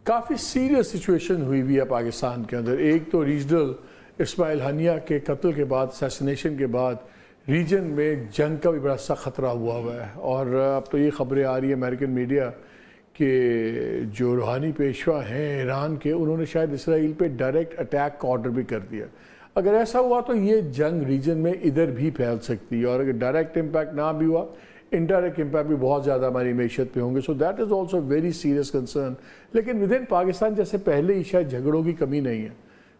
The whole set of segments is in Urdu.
کافی سیریس سچویشن ہوئی ہوئی ہے پاکستان کے اندر. ایک تو ریجنل اسماعیل ہنیہ کے قتل کے بعد، اسیسینیشن کے بعد ریجن میں جنگ کا بھی بڑا سخت خطرہ ہوا ہے. اور اب تو یہ خبریں آ رہی ہیں امریکن میڈیا کہ جو روحانی پیشوا ہیں ایران کے، انہوں نے شاید اسرائیل پہ ڈائریکٹ اٹیک کا آرڈر بھی کر دیا. اگر ایسا ہوا تو یہ جنگ ریجن میں ادھر بھی پھیل سکتی ہے، اور اگر ڈائریکٹ امپیکٹ نہ بھی ہوا، انڈائریکٹ امپیکٹ بھی بہت زیادہ ہماری معیشت پہ ہوں گے. So that is also very serious concern. لیکن ود ان پاکستان جیسے پہلے ہی شاید جھگڑوں کی کمی نہیں ہے.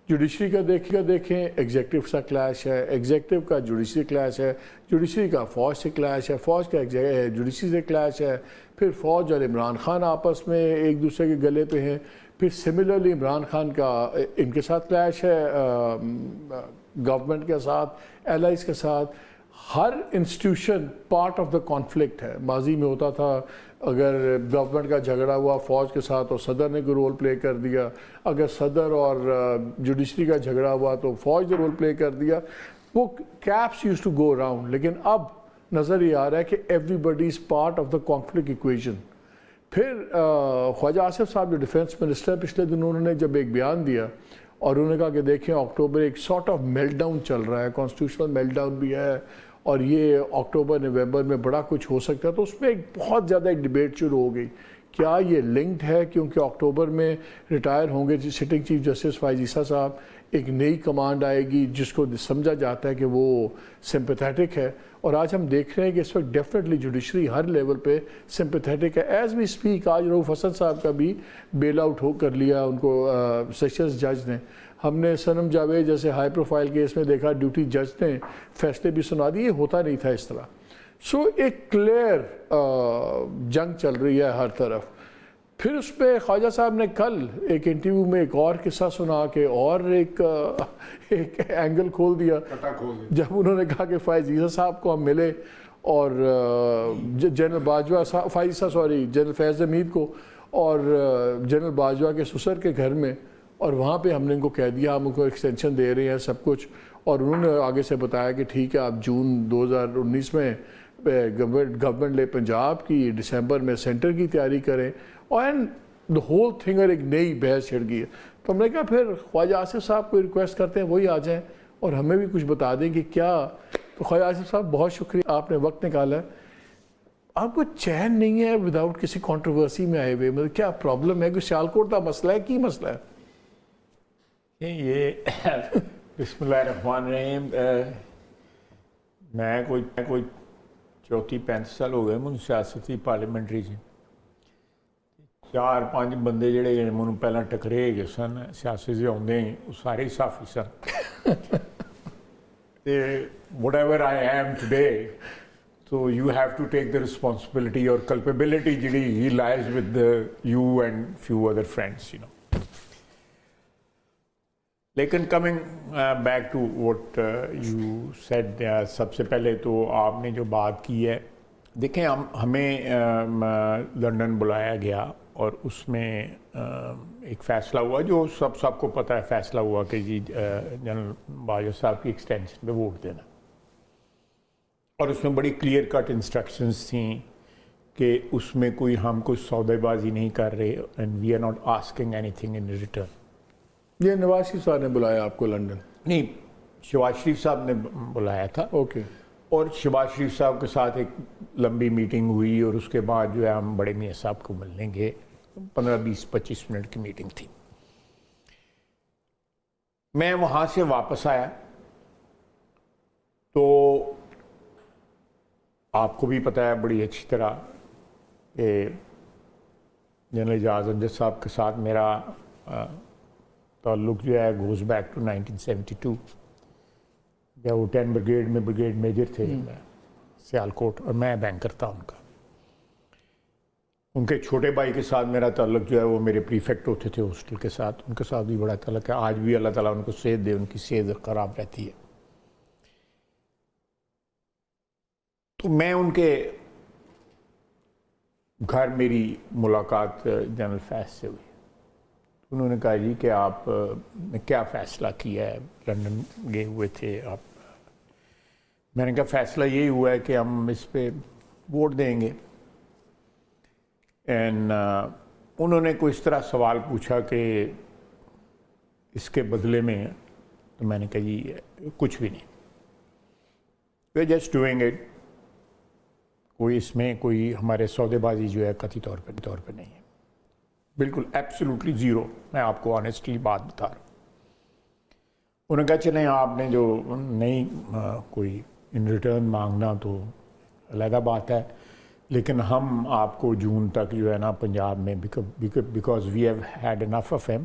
جوڈیشری کا دیکھیں ایگزیکٹو کا کلیش ہے، ایگزیکٹو کا جوڈیشری کلیش ہے، جوڈیشری کا فوج سے کلیش ہے، فوج کا جوڈیشری سے کلیش ہے، پھر فوج اور عمران خان آپس میں ایک دوسرے کے گلے پہ ہیں، پھر سملرلی عمران خان کا ان کے ساتھ کلیش ہے، گورنمنٹ کے ساتھ، ایلائز کے ساتھ. ہر institution part of the conflict ہے. ماضی میں ہوتا تھا اگر گورنمنٹ کا جھگڑا ہوا فوج کے ساتھ تو صدر نے کوئی رول پلے کر دیا، اگر صدر اور جوڈیشری کا جھگڑا ہوا تو فوج نے رول پلے کر دیا. وہ caps use to go around. لیکن اب نظر یہ آ رہا ہے کہ everybody is part of the conflict equation. پھر خواجہ آصف صاحب جو ڈیفینس منسٹر پچھلے دنوں انہوں نے جب ایک بیان دیا اور انہوں نے کہا کہ دیکھیں اکتوبر ایک سارٹ آف میلٹ ڈاؤن چل رہا ہے، کانسٹیٹیوشنل میلٹ ڈاؤن بھی ہے، اور یہ اکتوبر نومبر میں بڑا کچھ ہو سکتا ہے. تو اس میں ایک بہت زیادہ ایک ڈیبیٹ شروع ہو گئی. کیا یہ لنکڈ ہے کیونکہ اکتوبر میں ریٹائر ہوں گے سٹنگ چیف جسٹس فائز عیسیٰ صاحب، ایک نئی کمانڈ آئے گی جس کو سمجھا جاتا ہے کہ وہ سمپیتھیٹک ہے. اور آج ہم دیکھ رہے ہیں کہ اس وقت ڈیفینیٹلی جوڈیشری ہر لیول پہ سمپیتھیٹک ہے. ایز وی اسپیک آج رؤف حسن صاحب کا بھی بیل آؤٹ ہو کر لیا ان کو سیشنز جج نے. ہم نے صنم جاوید جیسے ہائی پروفائل کیس میں دیکھا ڈیوٹی جج نے فیصلے بھی سنا دیے. ہوتا نہیں تھا اس طرح. سو ایک کلیئر جنگ چل رہی ہے ہر طرف. پھر اس پہ خواجہ صاحب نے کل ایک انٹرویو میں ایک اور قصہ سنا کے اور ایک اینگل کھول دیا جب انہوں نے کہا کہ فائز عیسیٰ صاحب کو ہم ملے اور جنرل باجوہ جنرل فیض حمید کو اور جنرل باجوہ کے سسر کے گھر میں، اور وہاں پہ ہم نے ان کو کہہ دیا ہم ان کو ایکسٹینشن دے رہے ہیں سب کچھ. اور انہوں نے آگے سے بتایا کہ ٹھیک ہے آپ جون 2019 میں گورنمنٹ لے پنجاب کی، دسمبر میں سینٹر کی تیاری کریں. اینڈ دا ہول تھنگ اور ایک نئی بحث چھڑ گئی ہے. تو ہم نے کہا پھر خواجہ آصف صاحب کو ریکویسٹ کرتے ہیں وہی آ جائیں اور ہمیں بھی کچھ بتا دیں کہ کیا. تو خواجہ آصف صاحب بہت شکریہ، آپ نے وقت نکالا ہے. آپ کو چین نہیں ہے وداؤٹ کسی کنٹروورسی میں آئے ہوئے؟ مطلب کیا پرابلم ہے؟ کوئی سیالکوٹ کا مسئلہ ہے؟ کی مسئلہ ہے یہ؟ بسم اللہ الرحمن الرحیم. میں کوئی 34-35 سال ہو گئے مجھے سیاستی پارلیمنٹری جی. 4-5 بندے جڑے مجھے پہلے ٹکرے گئے سن سیاسی سے آدھے ہی وہ سارے صافی سن. Whatever I am today, so you have to take the responsibility or culpability he lies with you and few other friends, you know. لیکن coming back to what you said, سب سے پہلے تو آپ نے جو بات کی ہے، دیکھیں ہمیں لنڈن بلایا گیا اور اس میں ایک فیصلہ ہوا جو سب کو پتہ ہے. فیصلہ ہوا کہ جی جنرل باجوہ صاحب کی ایکسٹینشن پہ ووٹ دینا، اور اس میں بڑی کلیئر کٹ انسٹرکشنز تھیں کہ اس میں ہم کوئی سودے بازی نہیں کر رہے and we are not asking anything in return. یہ نواز شریف صاحب نے بلایا آپ کو لنڈن؟ نہیں، شہباز شریف صاحب نے بلایا تھا. اوکے. اور شہباز شریف صاحب کے ساتھ ایک لمبی میٹنگ ہوئی اور اس کے بعد جو ہے ہم بڑے میاں صاحب کو ملنے گے. 15-20-25 منٹ کی میٹنگ تھی. میں وہاں سے واپس آیا تو آپ کو بھی پتہ ہے بڑی اچھی طرح کہ جنرل اعجاز امجد صاحب کے ساتھ میرا تعلق جو ہے گوز بیک ٹو 1972. یا وہ 10 بریگیڈ میں بریگیڈ میجر تھے سیالکوٹ، اور میں بینکر تھا ان کا. ان کے چھوٹے بھائی کے ساتھ میرا تعلق جو ہے وہ میرے پریفیکٹ ہوتے تھے ہاسٹل کے ساتھ، ان کے ساتھ بھی بڑا تعلق ہے. آج بھی اللہ تعالیٰ ان کو صحت دے، ان کی صحت خراب رہتی ہے. تو میں ان کے گھر میری ملاقات جنرل فیض سے ہوئی. انہوں نے کہا جی کہ آپ نے کیا فیصلہ کیا ہے، لندن گئے ہوئے تھے آپ؟ میں نے کہا فیصلہ یہی ہوا ہے کہ ہم اس پہ ووٹ دیں گے. اینڈ انہوں نے کوئی اس طرح سوال پوچھا کہ اس کے بدلے میں، تو میں نے کہا جی کچھ بھی نہیں، we are just doing it, کوئی اس میں کوئی ہمارے سودے بازی جو ہے قطعی طور پہ نہیں ہے، بالکل ایبسولوٹلی زیرو، میں آپ کو آنیسٹلی بات بتا رہا ہوں۔ انہوں نے کہا چلیں آپ نے جو نہیں کوئی ان ریٹرن مانگنا تو علیحدہ بات ہے، لیکن ہم آپ کو جون تک جو ہے نا پنجاب میں، because we have had enough of them,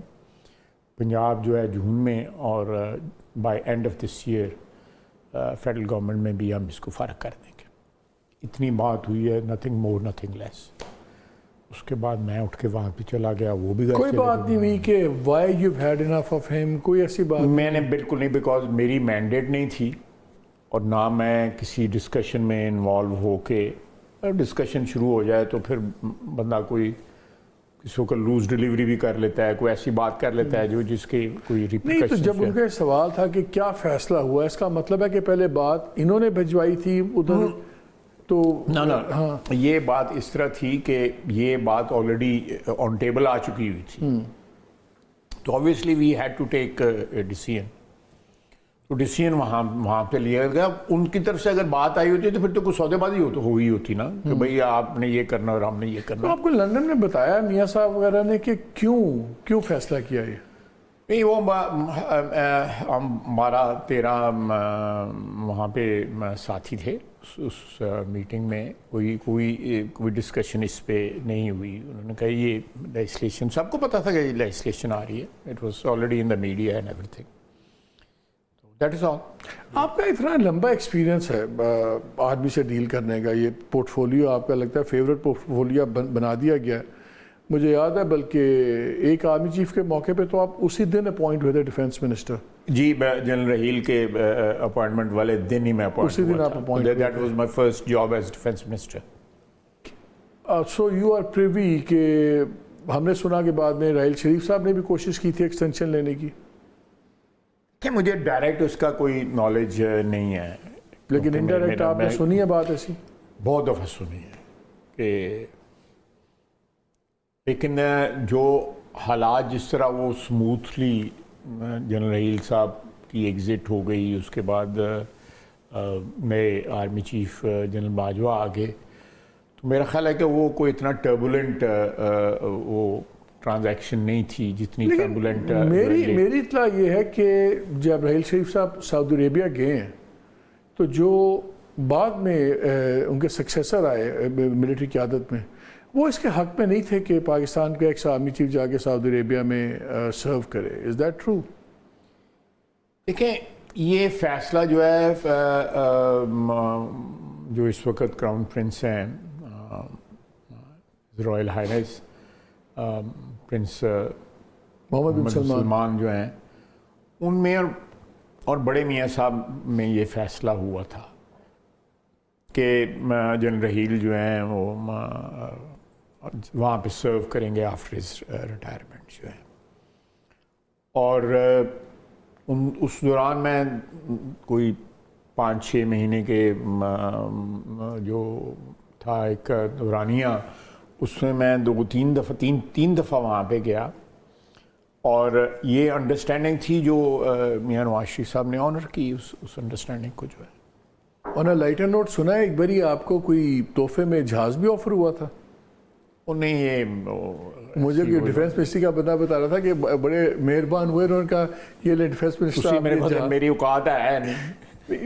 Punjab جو ہے جون میں اور by end of this year federal government میں بھی ہم اس کو فارغ کر دیں گے۔ اتنی بات ہوئی ہے، نتھنگ مور نتھنگ لیس۔ اس کے بعد میں اٹھ کے وہاں پہ چلا گیا، وہ بھی کوئی بات نہیں ہوئی کہ why you had enough of ham, کوئی ایسی بات؟ میں نے بالکل نہیں، بیکاز میری مینڈیٹ نہیں تھی، اور نہ میں کسی ڈسکشن میں انوالو ہو کے، ڈسکشن شروع ہو جائے تو پھر بندہ کوئی کسی کو لوز ڈیلیوری بھی کر لیتا ہے، کوئی ایسی بات کر لیتا ہے جو جس کی کوئی نہیں۔ تو ریپریکشن۔ جب ان کا سوال تھا کہ کیا فیصلہ ہوا، اس کا مطلب ہے کہ پہلے بات انہوں نے بھجوائی تھی ادھر، تو ہاں یہ بات اس طرح تھی کہ یہ بات آلریڈی آن ٹیبل آ چکی ہوئی تھی، تو obviously we had to take a decision، تو ڈیسیژن وہاں پہ لیا گیا۔ ان کی طرف سے اگر بات آئی ہوتی تو پھر تو کوئی سودے بازی ہوئی ہوتی نا، کہ بھئی آپ نے یہ کرنا اور ہم نے یہ کرنا۔ تو آپ کو لندن میں بتایا میاں صاحب وغیرہ نے کہ کیوں فیصلہ کیا یہ؟ نہیں، وہ ہمارا 13 وہاں پہ ساتھی تھے اس میٹنگ میں، کوئی ڈسکشن اس پہ نہیں ہوئی۔ انہوں نے کہا یہ لیجسلیشن، سب کو پتا تھا کہ یہ لیجسلیشن آ رہی ہے، it was already in the media and everything, that is all. آپ کا اتنا لمبا ایکسپیرینس ہے آرمی سے ڈیل کرنے کا، یہ پورٹ آپ کا لگتا ہے فیوریٹ پورٹ فولیو بنا دیا گیا ہے۔ مجھے یاد ہے بلکہ ایک آرمی چیف کے موقع پہ تو آپ اسی دن اپوائنٹ ہوئے تھے ڈیفینس منسٹر۔ جی، جنرل رحیل کے اپوائنٹمنٹ والے دن ہی میں اسی دن آپ اپوائنٹ ہوئے، that was my first job as defence minister. So you are privy کہ ہم نے سنا کہ بعد میں راحیل شریف صاحب نے بھی کوشش کی تھی ایکسٹینشن لینے کی، کہ مجھے ڈائریکٹ اس کا کوئی نالج نہیں ہے، لیکن انڈائریکٹ آپ نے سنی ہے بات ایسی؟ بہت دفعہ سنی ہے کہ، لیکن جو حالات جس طرح وہ سموتھلی جنرل رحیل صاحب کی ایگزٹ ہو گئی، اس کے بعد نئے آرمی چیف جنرل باجوہ آ گئے، تو میرا خیال ہے کہ وہ کوئی اتنا ٹربولنٹ وہ ٹرانزیکشن نہیں تھی جتنی ٹربولنٹ۔ میری اطلاع یہ ہے کہ جب راحیل شریف صاحب سعودی عربیہ گئے ہیں تو جو بعد میں ان کے سکسیسر آئے ملٹری قیادت میں، وہ اس کے حق میں نہیں تھے کہ پاکستان کا ایک آرمی چیف جا کے سعودی عربیہ میں سرو کرے۔ Is that true? دیکھیں، یہ فیصلہ جو ہے جو اس وقت کراؤن پرنس ہیں، رائل ہائنس پرنس محمد بن سلمان جو ہیں، ان میں اور بڑے میاں صاحب میں یہ فیصلہ ہوا تھا کہ جنرل رحیل جو ہیں وہ وہاں پہ سرو کریں گے آفٹر ہز ریٹائرمنٹ جو ہے، اور اس دوران میں کوئی 5-6 مہینے کے جو تھا ایک دورانیہ، اس میں 2-3 دفعہ وہاں پہ گیا، اور یہ انڈرسٹینڈنگ تھی جو میاں نواز شریف صاحب نے آنر کی اس انڈرسٹینڈنگ کو جو ہے۔ آن اے لائٹر نوٹ، سنا ہے ایک باری آپ کو کوئی تحفے میں جہاز بھی آفر ہوا تھا؟ نہیں، یہ مجھے ڈیفینس منسٹری کا بندہ بتا رہا تھا کہ بڑے مہربان ہوئے، انہوں نے کہا یہ لے ڈیفینس منسٹر، میری اوقات ہے نہیں۔